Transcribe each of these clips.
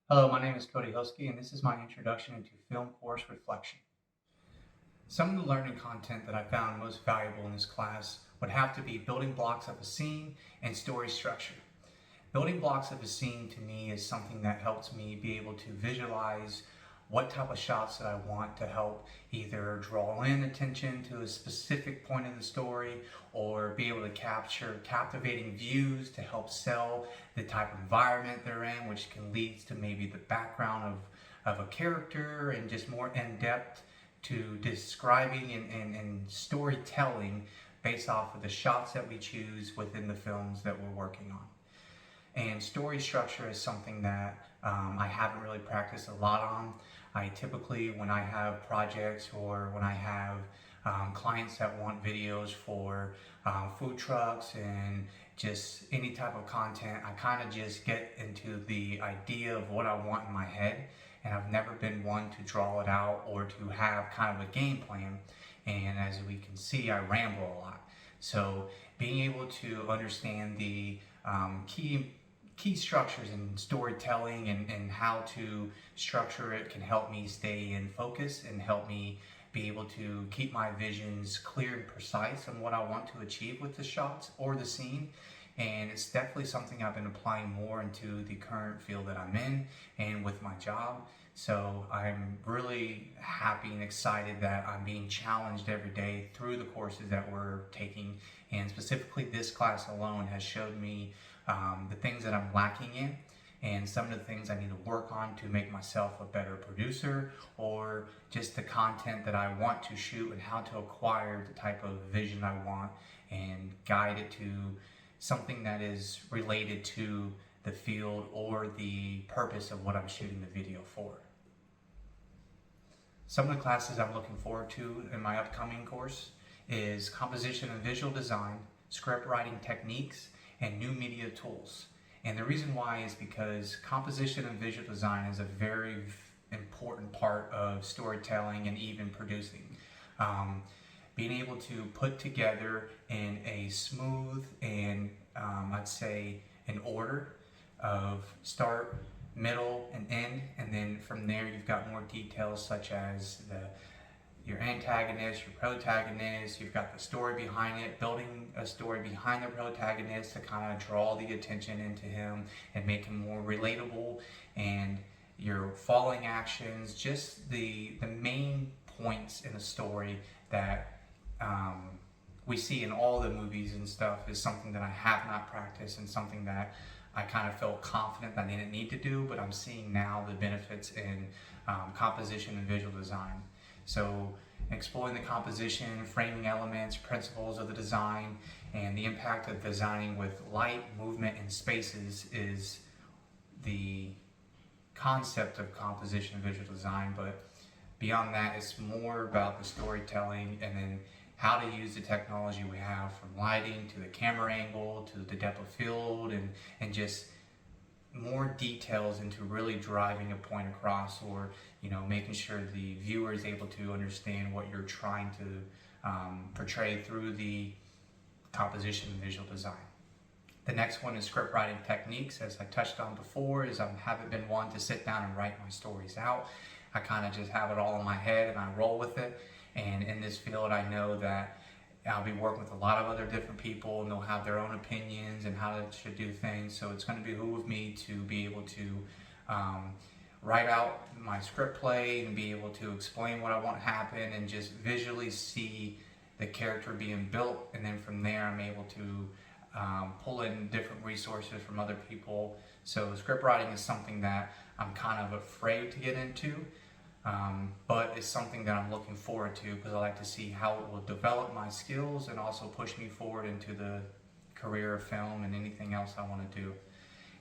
Hello, my name is Cody Hosky, and this is my introduction into film course reflection. Some of the learning content that I found most valuable in this class would have to be building blocks of a scene and story structure. Building blocks of a scene to me is something that helps me be able to visualize what type of shots that I want to help either draw in attention to a specific point of the story or be able to capture captivating views to help sell the type of environment they're in, which can lead to maybe the background of a character and just more in-depth to describing and storytelling based off of the shots that we choose within the films that we're working on. And story structure is something that I haven't really practiced a lot on. I typically, when I have projects or when I have clients that want videos for food trucks and just any type of content, I kind of just get into the idea of what I want in my head. And I've never been one to draw it out or to have kind of a game plan. And as we can see, I ramble a lot. So being able to understand the key structures in storytelling and how to structure it can help me stay in focus and help me be able to keep my visions clear and precise on what I want to achieve with the shots or the scene. And it's definitely something I've been applying more into the current field that I'm in and with my job. So I'm really happy and excited that I'm being challenged every day through the courses that we're taking. And specifically this class alone has showed me the things that I'm lacking in and some of the things I need to work on to make myself a better producer, or just the content that I want to shoot and how to acquire the type of vision I want and guide it to something that is related to the field or the purpose of what I'm shooting the video for. Some of the classes I'm looking forward to in my upcoming course is composition and visual design, script writing techniques, and new media tools. And the reason why is because composition and visual design is a very important part of storytelling and even producing. Being able to put together in a smooth and I'd say an order of start, middle, and end, and then from there you've got more details such as your antagonist, your protagonist, you've got the story behind it, building a story behind the protagonist to kind of draw the attention into him and make him more relatable, and your falling actions, just the main points in the story that we see in all the movies and stuff is something that I have not practiced and something that I kind of felt confident that I didn't need to do, but I'm seeing now the benefits in composition and visual design. So exploring the composition, framing elements, principles of the design, and the impact of designing with light, movement, and spaces is the concept of composition and visual design. But beyond that, it's more about the storytelling and then how to use the technology we have, from lighting to the camera angle to the depth of field, and just more details into really driving a point across, or making sure the viewer is able to understand what you're trying to portray through the composition and visual design. The next one is script writing techniques. As I touched on before, is I haven't been one to sit down and write my stories out. I kind of just have it all in my head and I roll with it. And in this field, I know that I'll be working with a lot of other different people, and they'll have their own opinions and how they should do things. So it's going to behoove me to be able to write out my script play and be able to explain what I want to happen and just visually see the character being built. And then from there, I'm able to pull in different resources from other people. So script writing is something that I'm kind of afraid to get into. But it's something that I'm looking forward to because I like to see how it will develop my skills and also push me forward into the career of film and anything else I want to do.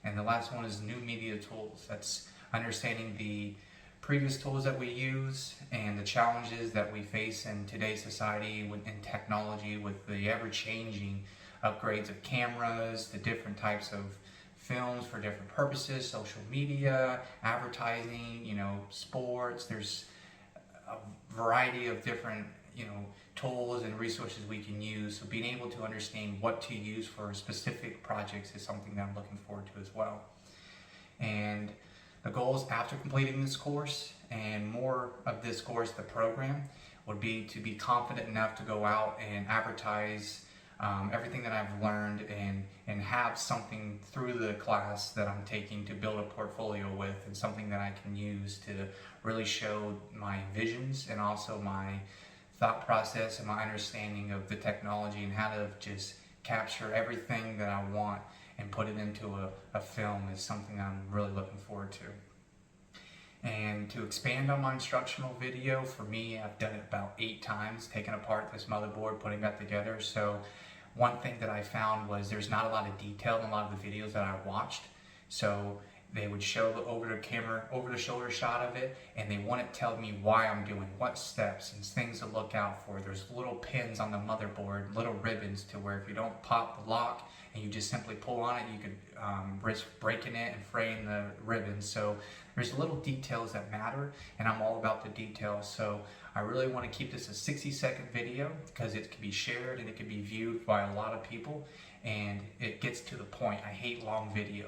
And the last one is new media tools. That's understanding the previous tools that we use and the challenges that we face in today's society in technology, with the ever-changing upgrades of cameras, the different types of films for different purposes, social media, advertising, sports. There's a variety of different, tools and resources we can use. So being able to understand what to use for specific projects is something that I'm looking forward to as well. And The goals after completing this course, and more of this course, the program, would be to be confident enough to go out and advertise everything that I've learned and have something through the class that I'm taking to build a portfolio with, and something that I can use to really show my visions and also my thought process and my understanding of the technology and how to just capture everything that I want and put it into a film is something I'm really looking forward to. And to expand on my instructional video, for me, I've done it about 8 times, taking apart this motherboard, putting that together. So one thing that I found was there's not a lot of detail in a lot of the videos that I watched. So they would show the over the shoulder shot of it, and they wouldn't tell me why I'm doing what steps and things to look out for. There's little pins on the motherboard, little ribbons, to where if you don't pop the lock and you just simply pull on it, you could risk breaking it and fraying the ribbons. So there's little details that matter, and I'm all about the details. So I really want to keep this a 60-second video because it can be shared and it can be viewed by a lot of people, and it gets to the point. I hate long videos.